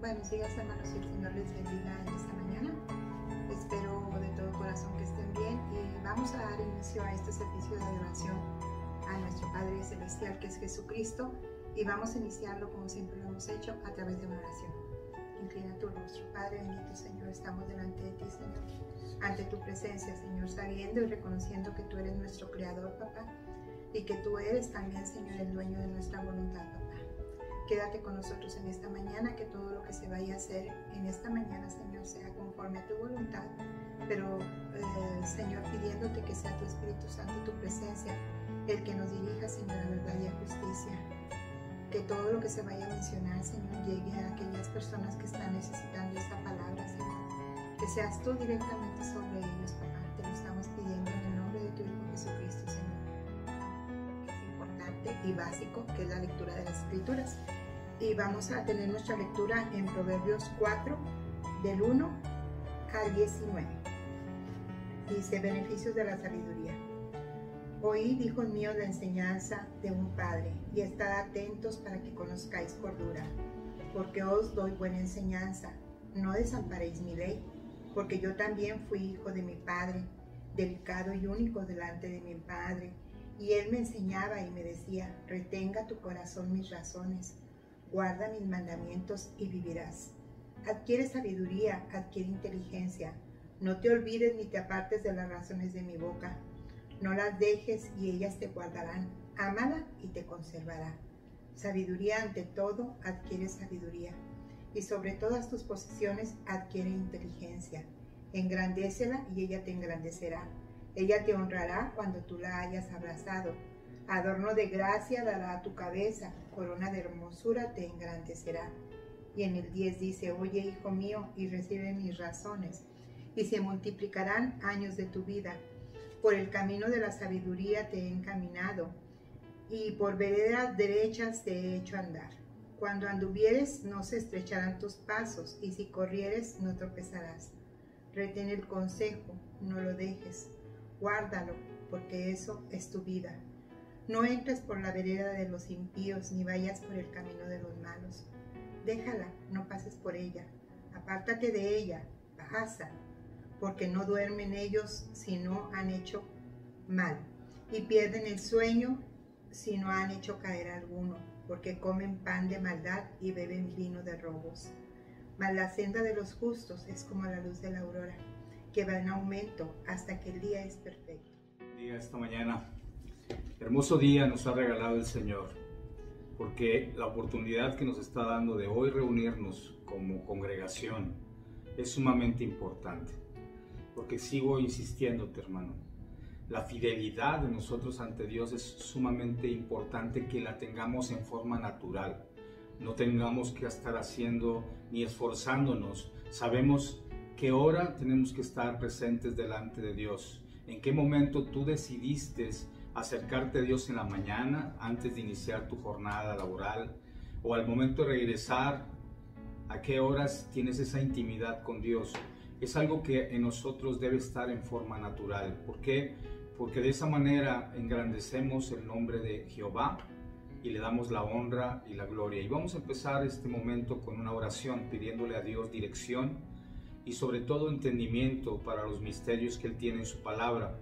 Buenos días, hermanos, y el Señor les bendiga en esta mañana. Espero de todo corazón que estén bien y vamos a dar inicio a este servicio de adoración a nuestro Padre Celestial, que es Jesucristo, y vamos a iniciarlo como siempre lo hemos hecho, a través de una oración. Inclina tu rostro. Padre bendito, Señor, estamos delante de ti, Señor, ante tu presencia, Señor, sabiendo y reconociendo que tú eres nuestro Creador, papá, y que tú eres también, Señor, el dueño de nuestra voluntad, papá. Quédate con nosotros en esta mañana, que todo lo que se vaya a hacer en esta mañana, Señor, sea conforme a tu voluntad, pero Señor, pidiéndote que sea tu Espíritu Santo, tu presencia, el que nos dirija, Señor, a verdad y a justicia. Que todo lo que se vaya a mencionar, Señor, llegue a aquellas personas que están necesitando esta palabra, Señor. Que seas tú directamente sobre ellos, papá. Te lo estamos pidiendo en el nombre de tu Hijo Jesucristo, Señor. Es importante y básico que es la lectura de las Escrituras. Y vamos a tener nuestra lectura en Proverbios 4, del 1 al 19. Dice: beneficios de la sabiduría. Oíd, hijos míos, la enseñanza de un padre, y estad atentos para que conozcáis cordura, porque os doy buena enseñanza. No desamparéis mi ley, porque yo también fui hijo de mi padre, delicado y único delante de mi padre, y él me enseñaba y me decía: retenga tu corazón mis razones, guarda mis mandamientos y vivirás. Adquiere sabiduría, adquiere inteligencia, no te olvides ni te apartes de las razones de mi boca. No las dejes y ellas te guardarán. Ámala y te conservará. Sabiduría ante todo, adquiere sabiduría. Y sobre todas tus posesiones adquiere inteligencia. Engrandécela y ella te engrandecerá. Ella te honrará cuando tú la hayas abrazado. Adorno de gracia dará a tu cabeza. Corona de hermosura te engrandecerá. Y en el 10 dice: oye, hijo mío, y recibe mis razones, y se multiplicarán años de tu vida. Por el camino de la sabiduría te he encaminado, y por veredas derechas te he hecho andar. Cuando anduvieres no se estrecharán tus pasos, y si corrieres no tropezarás. Retén el consejo, no lo dejes, guárdalo, porque eso es tu vida. No entres por la vereda de los impíos, ni vayas por el camino de los malos. Déjala, no pases por ella, apártate de ella, pasa, porque no duermen ellos si no han hecho mal, y pierden el sueño si no han hecho caer alguno, porque comen pan de maldad y beben vino de robos. Mas la senda de los justos es como la luz de la aurora, que va en aumento hasta que el día es perfecto. Día esta mañana, hermoso día nos ha regalado el Señor, porque la oportunidad que nos está dando de hoy reunirnos como congregación es sumamente importante. Porque sigo insistiéndote, hermano, la fidelidad de nosotros ante Dios es sumamente importante que la tengamos en forma natural. No tengamos que estar haciendo ni esforzándonos. Sabemos qué hora tenemos que estar presentes delante de Dios. En qué momento tú decidiste acercarte a Dios en la mañana antes de iniciar tu jornada laboral, o al momento de regresar, a qué horas tienes esa intimidad con Dios. Es algo que en nosotros debe estar en forma natural. ¿Por qué? Porque de esa manera engrandecemos el nombre de Jehová y le damos la honra y la gloria. Y vamos a empezar este momento con una oración pidiéndole a Dios dirección y sobre todo entendimiento para los misterios que Él tiene en su palabra.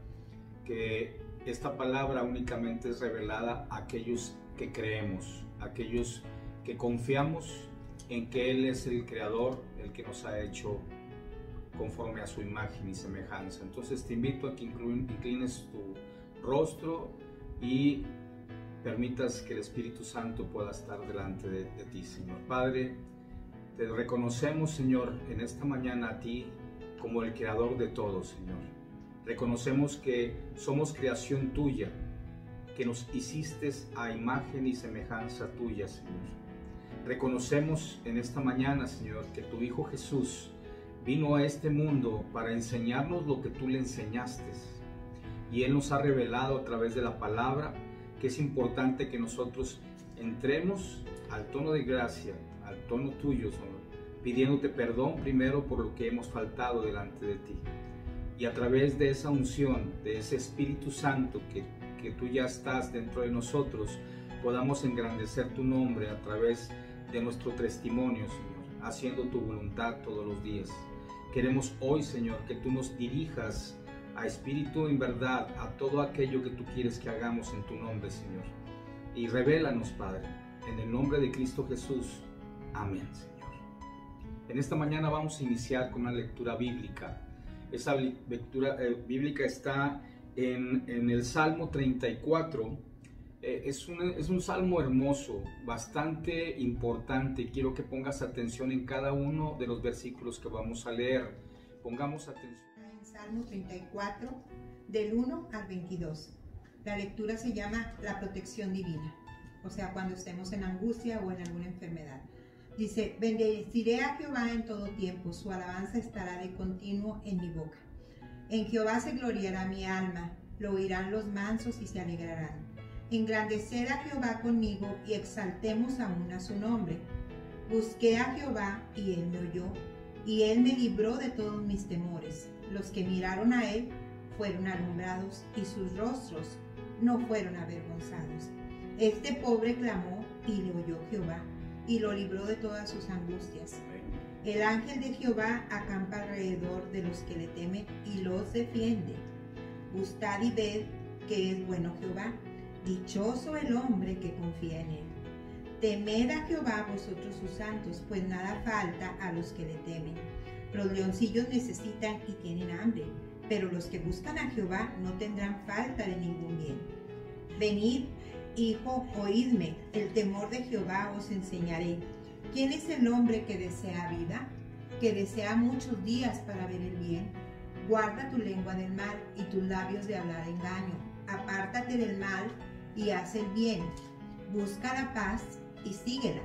Que esta palabra únicamente es revelada a aquellos que creemos, a aquellos que confiamos en que Él es el Creador, el que nos ha hecho conforme a su imagen y semejanza. Entonces te invito a que inclines tu rostro y permitas que el Espíritu Santo pueda estar delante de ti, Señor. Padre, te reconocemos, Señor, en esta mañana a ti como el Creador de todo, Señor. Reconocemos que somos creación tuya, que nos hiciste a imagen y semejanza tuya, Señor. Reconocemos en esta mañana, Señor, que tu Hijo Jesús vino a este mundo para enseñarnos lo que tú le enseñaste. Y Él nos ha revelado a través de la palabra que es importante que nosotros entremos al tono de gracia, al tono tuyo, Señor, pidiéndote perdón primero por lo que hemos faltado delante de ti. Y a través de esa unción, de ese Espíritu Santo que tú ya estás dentro de nosotros, podamos engrandecer tu nombre a través de nuestro testimonio, Señor. haciendo tu voluntad todos los días. Queremos hoy, Señor, que tú nos dirijas a espíritu en verdad a todo aquello que tú quieres que hagamos en tu nombre, Señor. Y revélanos, Padre, en el nombre de Cristo Jesús. Amén, Señor. En esta mañana vamos a iniciar con una lectura bíblica. Esa lectura bíblica está en el Salmo 34. Es un salmo hermoso, bastante importante. Quiero que pongas atención en cada uno de los versículos que vamos a leer. Pongamos atención. En Salmo 34, del 1 al 22. La lectura se llama La protección divina, o sea, cuando estemos en angustia o en alguna enfermedad. Dice: bendeciré a Jehová en todo tiempo, su alabanza estará de continuo en mi boca. En Jehová se gloriará mi alma, lo oirán los mansos y se alegrarán. Engrandeced a Jehová conmigo y exaltemos aún a su nombre. Busqué a Jehová y él me oyó, y él me libró de todos mis temores. Los que miraron a él fueron alumbrados y sus rostros no fueron avergonzados. Este pobre clamó y le oyó Jehová y lo libró de todas sus angustias. El ángel de Jehová acampa alrededor de los que le temen y los defiende. Gustad y ved que es bueno Jehová. Dichoso el hombre que confía en él. Temed a Jehová vosotros sus santos, pues nada falta a los que le temen. Los leoncillos necesitan y tienen hambre, pero los que buscan a Jehová no tendrán falta de ningún bien. Venid, hijo, oídme, el temor de Jehová os enseñaré. ¿Quién es el hombre que desea vida? Que desea muchos días para ver el bien. Guarda tu lengua del mal y tus labios de hablar engaño. Apártate del mal y haz el bien. Busca la paz y síguela.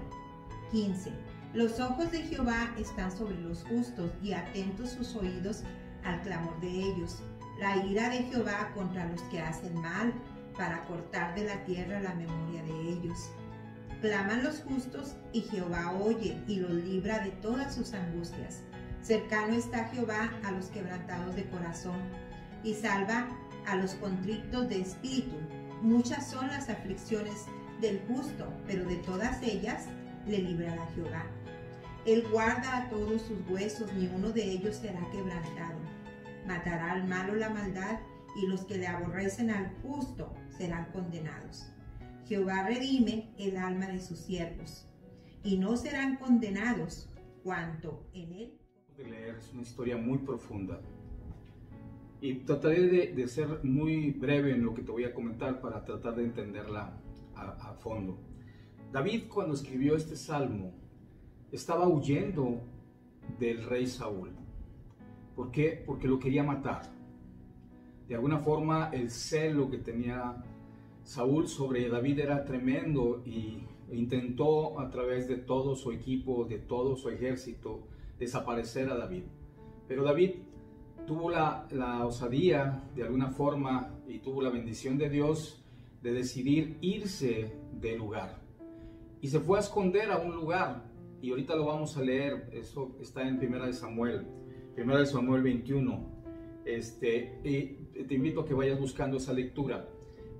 15. Los ojos de Jehová están sobre los justos y atentos sus oídos al clamor de ellos. La ira de Jehová contra los que hacen mal, para cortar de la tierra la memoria de ellos. Claman los justos y Jehová oye y los libra de todas sus angustias. Cercano está Jehová a los quebrantados de corazón y salva a los contritos de espíritu. Muchas son las aflicciones del justo, pero de todas ellas le librará Jehová. Él guarda a todos sus huesos, ni uno de ellos será quebrantado. Matará al malo la maldad, y los que le aborrecen al justo serán condenados. Jehová redime el alma de sus siervos, y no serán condenados cuanto en él. Es una historia muy profunda. Y trataré de ser muy breve en lo que te voy a comentar para tratar de entenderla a fondo. David, cuando escribió este salmo, estaba huyendo del rey Saúl. ¿Por qué? Porque lo quería matar. De alguna forma, el celo que tenía Saúl sobre David era tremendo y intentó a través de todo su equipo, de todo su ejército, desaparecer a David. Pero David tuvo la osadía, de alguna forma, y tuvo la bendición de Dios de decidir irse del lugar. Y se fue a esconder a un lugar, y ahorita lo vamos a leer. Eso está en 1 Samuel 21. Y te invito a que vayas buscando esa lectura.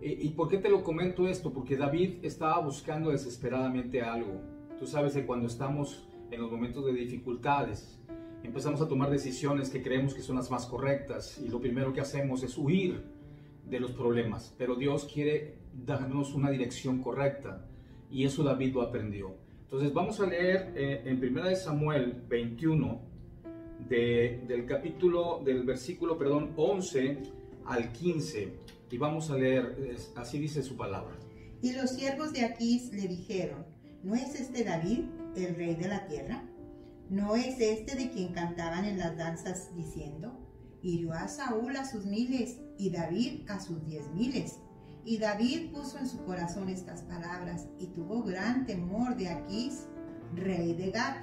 ¿Y por qué te lo comento esto? Porque David estaba buscando desesperadamente algo. Tú sabes que cuando estamos en los momentos de dificultades, empezamos a tomar decisiones que creemos que son las más correctas, y lo primero que hacemos es huir de los problemas. Pero Dios quiere darnos una dirección correcta, y eso David lo aprendió. Entonces vamos a leer en 1 Samuel 21, del versículo 11 al 15, y vamos a leer, así dice su palabra. Y los siervos de Aquís le dijeron: ¿no es este David, el rey de la tierra? ¿No es este de quien cantaban en las danzas diciendo: hirió a Saúl a sus miles y David a sus 10,000? Y David puso en su corazón estas palabras y tuvo gran temor de Aquís, rey de Gat,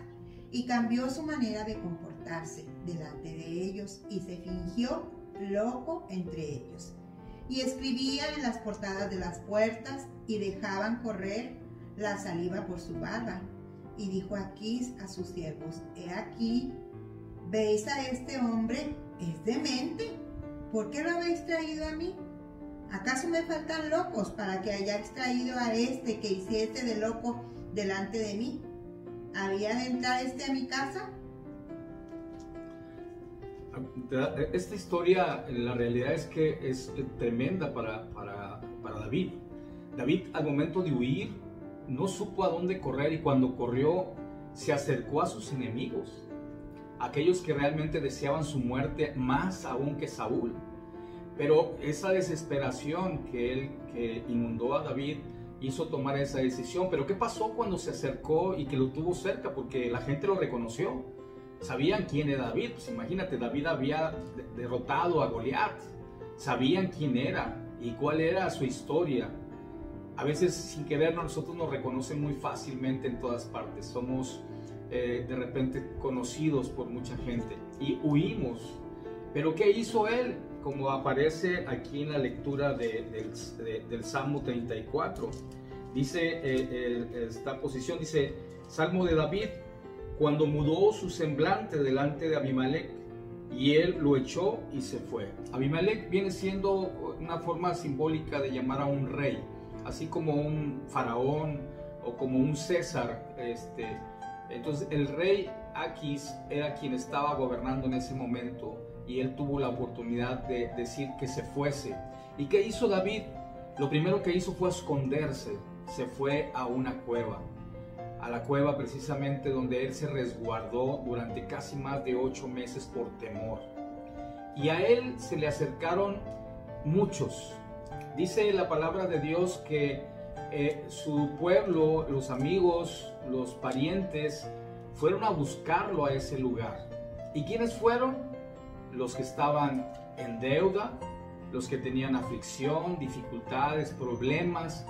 y cambió su manera de comportarse delante de ellos y se fingió loco entre ellos. Y escribía en las portadas de las puertas y dejaban correr la saliva por su barba. Y dijo Aquís a sus siervos: he aquí, ¿veis a este hombre? ¿Es demente? ¿Por qué lo habéis traído a mí? ¿Acaso me faltan locos para que hayáis traído a este que hiciese de loco delante de mí? ¿había de entrar a mi casa? Esta historia, la realidad es que es tremenda para David. David, al momento de huir, no supo a dónde correr, y cuando corrió se acercó a sus enemigos, aquellos que realmente deseaban su muerte más aún que Saúl. Pero esa desesperación que inundó a David hizo tomar esa decisión. Pero ¿qué pasó cuando se acercó y que lo tuvo cerca? Porque la gente lo reconoció. Sabían quién era David. Pues imagínate, David había derrotado a Goliat. Sabían quién era y cuál era su historia. A veces, sin querer, nosotros nos reconocen muy fácilmente en todas partes. Somos de repente conocidos por mucha gente y huimos. Pero ¿qué hizo él? Como aparece aquí en la lectura del Salmo 34. Dice esta posición, dice, Salmo de David: cuando mudó su semblante delante de Abimelech, y él lo echó y se fue. Abimelech viene siendo una forma simbólica de llamar a un rey, así como un faraón o como un César. Entonces el rey Aquis era quien estaba gobernando en ese momento, y él tuvo la oportunidad de decir que se fuese. ¿Y qué hizo David? Lo primero que hizo fue esconderse. Se fue a una cueva, a la cueva precisamente donde él se resguardó durante casi más de 8 meses por temor. Y a él se le acercaron muchos. Dice la palabra de Dios que su pueblo, los amigos, los parientes, fueron a buscarlo a ese lugar. ¿Y quiénes fueron? Los que estaban en deuda, los que tenían aflicción, dificultades, problemas.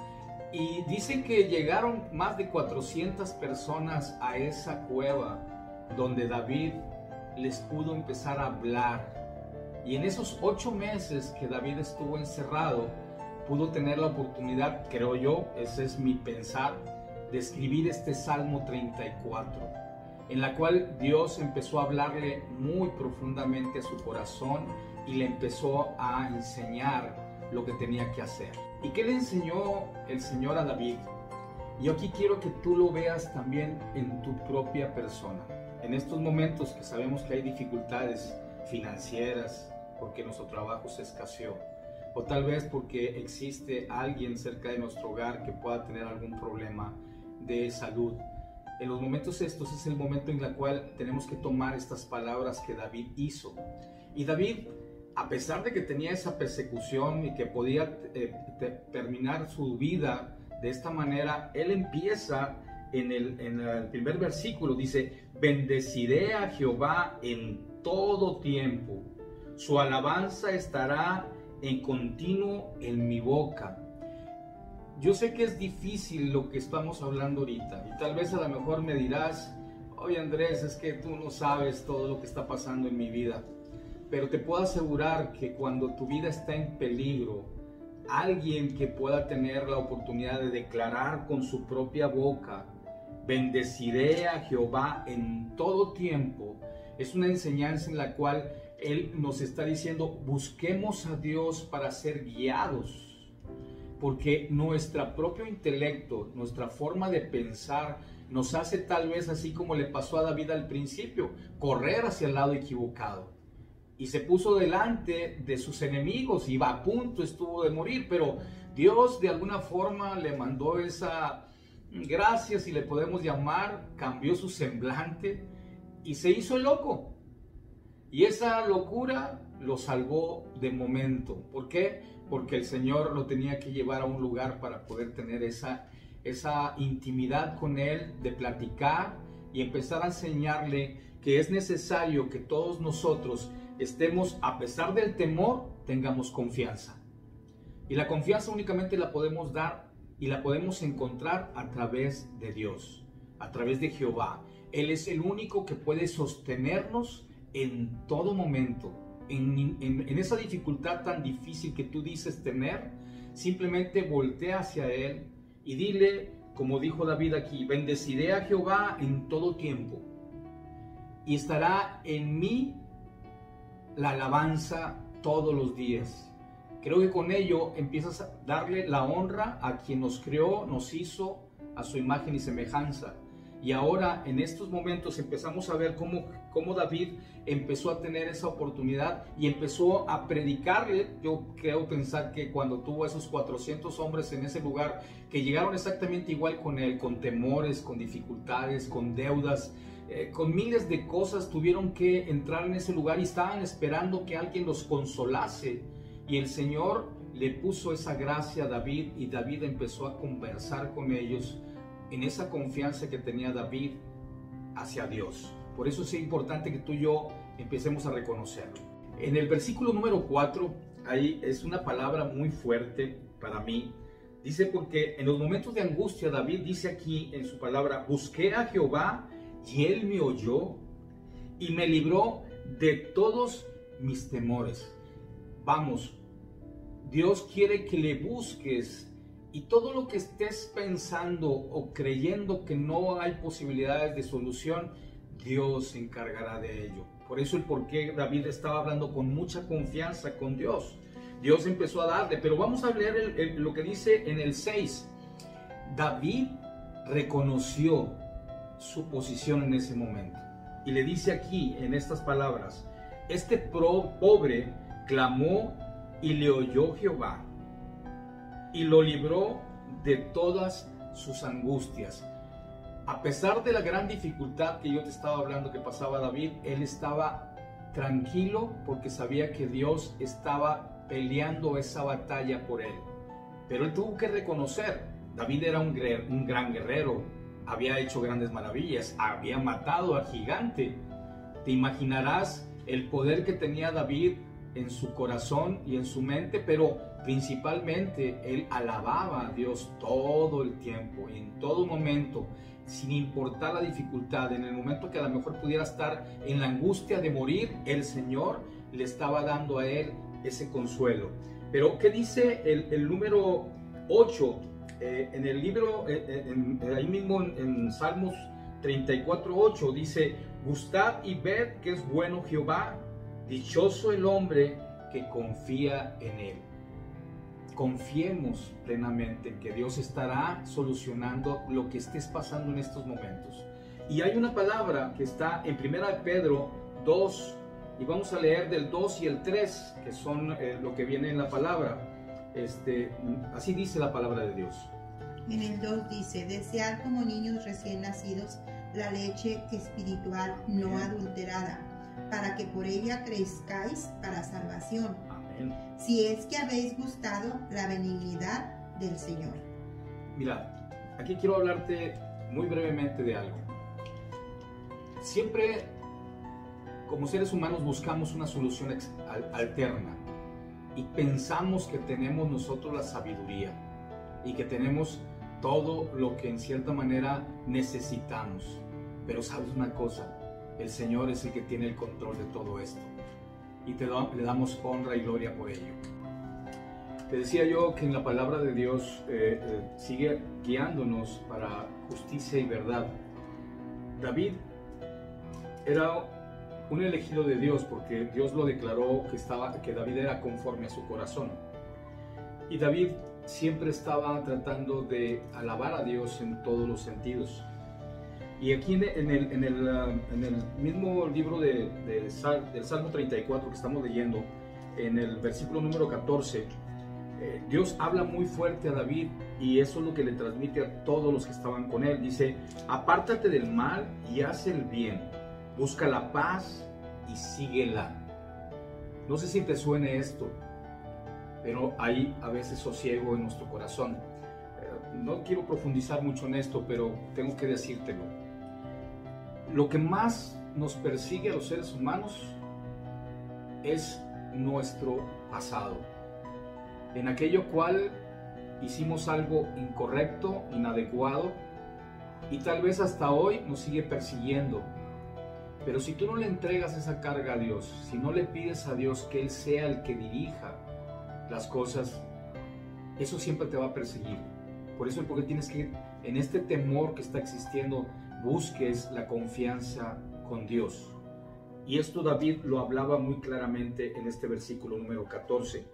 Y dicen que llegaron más de 400 personas a esa cueva donde David les pudo empezar a hablar. Y en esos 8 meses que David estuvo encerrado, pudo tener la oportunidad, creo yo, ese es mi pensar, de escribir este Salmo 34, en la cual Dios empezó a hablarle muy profundamente a su corazón y le empezó a enseñar lo que tenía que hacer. ¿Y qué le enseñó el Señor a David? Yo aquí quiero que tú lo veas también en tu propia persona. En estos momentos que sabemos que hay dificultades financieras, porque nuestro trabajo se escaseó, o tal vez porque existe alguien cerca de nuestro hogar que pueda tener algún problema de salud. En los momentos estos es el momento en el cual tenemos que tomar estas palabras que David hizo. Y David, a pesar de que tenía esa persecución y que podía terminar su vida de esta manera, él empieza en el primer versículo, dice: bendeciré a Jehová en todo tiempo, su alabanza estará en continuo en mi boca. Yo sé que es difícil lo que estamos hablando ahorita, y tal vez a lo mejor me dirás: oye Andrés, es que tú no sabes todo lo que está pasando en mi vida. Pero te puedo asegurar que cuando tu vida está en peligro, alguien que pueda tener la oportunidad de declarar con su propia boca: bendeciré a Jehová en todo tiempo, es una enseñanza en la cual Él nos está diciendo: busquemos a Dios para ser guiados. Porque nuestro propio intelecto, nuestra forma de pensar, nos hace tal vez, así como le pasó a David al principio, correr hacia el lado equivocado. Y se puso delante de sus enemigos, iba a punto, estuvo de morir, pero Dios de alguna forma le mandó esa gracia, si le podemos llamar, cambió su semblante y se hizo el loco. Y esa locura lo salvó de momento. ¿Por qué? Porque el Señor lo tenía que llevar a un lugar para poder tener esa intimidad con Él, de platicar y empezar a enseñarle que es necesario que todos nosotros estemos, a pesar del temor, tengamos confianza. Y la confianza únicamente la podemos dar y la podemos encontrar a través de Dios, a través de Jehová. Él es el único que puede sostenernos en todo momento. En esa dificultad tan difícil que tú dices tener, simplemente voltea hacia Él y dile, como dijo David aquí: bendeciré a Jehová en todo tiempo, y estará en mí la alabanza todos los días. Creo que con ello empiezas a darle la honra a quien nos creó, nos hizo a su imagen y semejanza. Y ahora en estos momentos empezamos a ver cómo David empezó a tener esa oportunidad y empezó a predicarle. Yo creo pensar que cuando tuvo esos 400 hombres en ese lugar, que llegaron exactamente igual con él, con temores, con dificultades, con deudas, con miles de cosas, tuvieron que entrar en ese lugar y estaban esperando que alguien los consolase. Y el Señor le puso esa gracia a David y David empezó a conversar con ellos en esa confianza que tenía David hacia Dios. Por eso es importante que tú y yo empecemos a reconocerlo. En el versículo número 4, ahí es una palabra muy fuerte para mí. Dice, porque en los momentos de angustia, David dice aquí en su palabra, busqué a Jehová y él me oyó y me libró de todos mis temores. Vamos, Dios quiere que le busques. Y todo lo que estés pensando o creyendo que no hay posibilidades de solución, Dios se encargará de ello. Por eso el por qué David estaba hablando con mucha confianza con Dios. Dios empezó a darle, pero vamos a leer lo que dice en el 6. David reconoció su posición en ese momento. Y le dice aquí, en estas palabras, este pobre clamó y le oyó Jehová y lo libró de todas sus angustias. A pesar de la gran dificultad que yo te estaba hablando que pasaba David, él estaba tranquilo porque sabía que Dios estaba peleando esa batalla por él. Pero él tuvo que reconocer, David era un gran guerrero, había hecho grandes maravillas, había matado al gigante. Te imaginarás el poder que tenía David en su corazón y en su mente, pero principalmente él alababa a Dios todo el tiempo y en todo momento, sin importar la dificultad. En el momento que a lo mejor pudiera estar en la angustia de morir, el Señor le estaba dando a él ese consuelo. Pero ¿qué dice el número 8? En el libro, ahí mismo en Salmos 34:8 dice, gustad y ved que es bueno Jehová, dichoso el hombre que confía en él. Confiemos plenamente en que Dios estará solucionando lo que estés pasando en estos momentos. Y hay una palabra que está en 1 Pedro 2, y vamos a leer del 2 y el 3, que son lo que viene en la palabra. Así dice la palabra de Dios. En el 2 dice, desead como niños recién nacidos la leche espiritual no adulterada, para que por ella crezcáis para salvación. Amén. Si es que habéis gustado la benignidad del Señor. Mira, aquí quiero hablarte muy brevemente de algo. Siempre, como seres humanos, buscamos una solución alterna y pensamos que tenemos nosotros la sabiduría y que tenemos todo lo que en cierta manera necesitamos. Pero sabes una cosa, el Señor es el que tiene el control de todo esto y le damos honra y gloria por ello. Te decía yo que en la palabra de Dios sigue guiándonos para justicia y verdad. David era un elegido de Dios porque Dios lo declaró que David era conforme a su corazón. Y David siempre estaba tratando de alabar a Dios en todos los sentidos. Y aquí en el mismo libro del Salmo 34 que estamos leyendo, en el versículo número 14, Dios habla muy fuerte a David y eso es lo que le transmite a todos los que estaban con él. Dice, apártate del mal y haz el bien, busca la paz y síguela. No sé si te suene esto, pero hay a veces sosiego en nuestro corazón. No quiero profundizar mucho en esto, pero tengo que decírtelo. Lo que más nos persigue a los seres humanos es nuestro pasado, en aquello cual hicimos algo incorrecto, inadecuado, y tal vez hasta hoy nos sigue persiguiendo. Pero si tú no le entregas esa carga a Dios, si no le pides a Dios que Él sea el que dirija las cosas, eso siempre te va a perseguir. Por eso es porque tienes que, en este temor que está existiendo, busques la confianza con Dios. Y esto David lo hablaba muy claramente en este versículo número 14.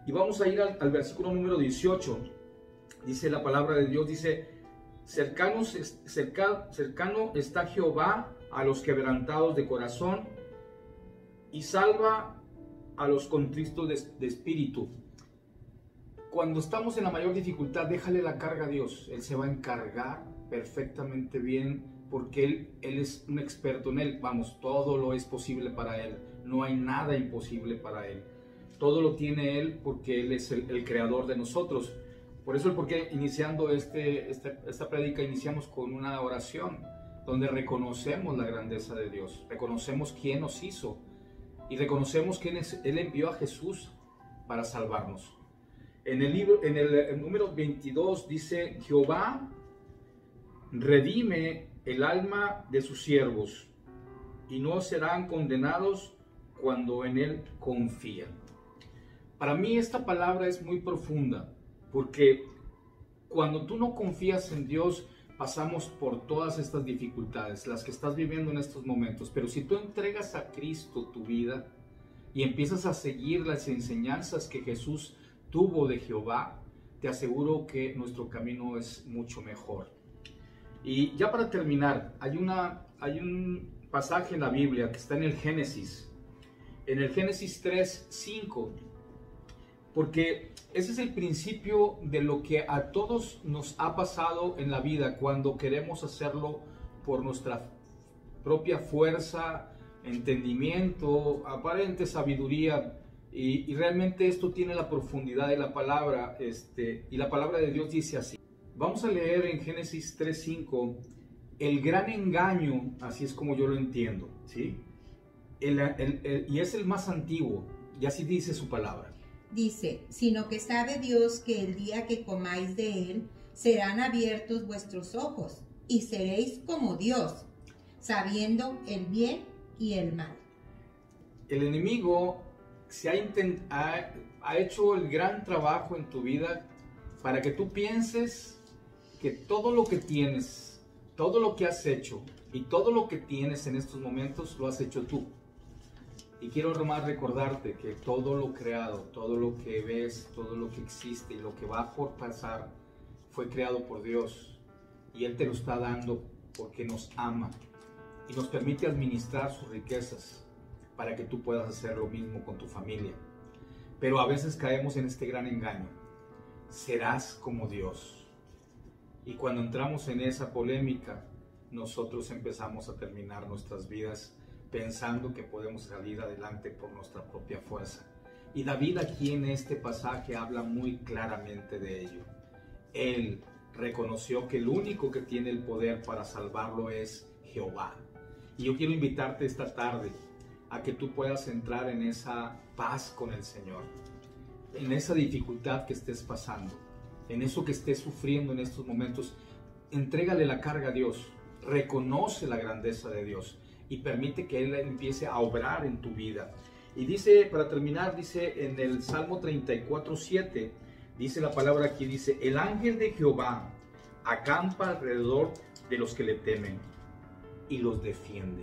Y vamos a ir al versículo número 18. Dice la palabra de Dios, dice, cercano está Jehová a los quebrantados de corazón y salva a los contristos de espíritu. Cuando estamos en la mayor dificultad, déjale la carga a Dios. Él se va a encargar perfectamente bien porque Él es un experto en Él. Vamos, todo lo es posible para Él. No hay nada imposible para Él. Todo lo tiene Él porque Él es el creador de nosotros. Por eso el porqué iniciando esta prédica iniciamos con una oración donde reconocemos la grandeza de Dios, reconocemos quién nos hizo y reconocemos que Él envió a Jesús para salvarnos. En el número 22 dice: Jehová redime el alma de sus siervos y no serán condenados cuando en Él confían. Para mí esta palabra es muy profunda, porque cuando tú no confías en Dios, pasamos por todas estas dificultades, las que estás viviendo en estos momentos. Pero si tú entregas a Cristo tu vida y empiezas a seguir las enseñanzas que Jesús tuvo de Jehová, te aseguro que nuestro camino es mucho mejor. Y ya para terminar, hay un pasaje en la Biblia que está en el Génesis 3:5. Porque ese es el principio de lo que a todos nos ha pasado en la vida cuando queremos hacerlo por nuestra propia fuerza, entendimiento, aparente sabiduría. Y realmente esto tiene la profundidad de la palabra, y la palabra de Dios dice así. Vamos a leer en Génesis 3:5, el gran engaño, así es como yo lo entiendo, ¿sí? Y es el más antiguo, y así dice su palabra. Dice, sino que sabe Dios que el día que comáis de él, serán abiertos vuestros ojos, y seréis como Dios, sabiendo el bien y el mal. El enemigo ha hecho el gran trabajo en tu vida para que tú pienses que todo lo que tienes, todo lo que has hecho y todo lo que tienes en estos momentos lo has hecho tú. Y quiero nomás recordarte que todo lo creado, todo lo que ves, todo lo que existe y lo que va por pasar fue creado por Dios. Y Él te lo está dando porque nos ama y nos permite administrar sus riquezas para que tú puedas hacer lo mismo con tu familia. Pero a veces caemos en este gran engaño. Serás como Dios. Y cuando entramos en esa polémica, nosotros empezamos a terminar nuestras vidas pensando que podemos salir adelante por nuestra propia fuerza. Y David aquí en este pasaje habla muy claramente de ello. Él reconoció que el único que tiene el poder para salvarlo es Jehová. Y yo quiero invitarte esta tarde a que tú puedas entrar en esa paz con el Señor, en esa dificultad que estés pasando, en eso que estés sufriendo en estos momentos. Entrégale la carga a Dios, reconoce la grandeza de Dios y permite que Él empiece a obrar en tu vida. Y dice, para terminar, dice en el Salmo 34:7, dice la palabra aquí, dice: el ángel de Jehová acampa alrededor de los que le temen y los defiende.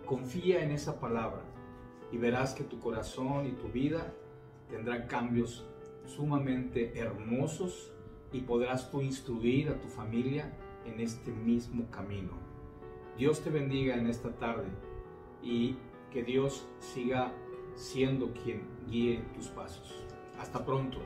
Confía en esa palabra y verás que tu corazón y tu vida tendrán cambios sumamente hermosos y podrás tú instruir a tu familia en este mismo camino. Dios te bendiga en esta tarde y que Dios siga siendo quien guíe tus pasos. Hasta pronto.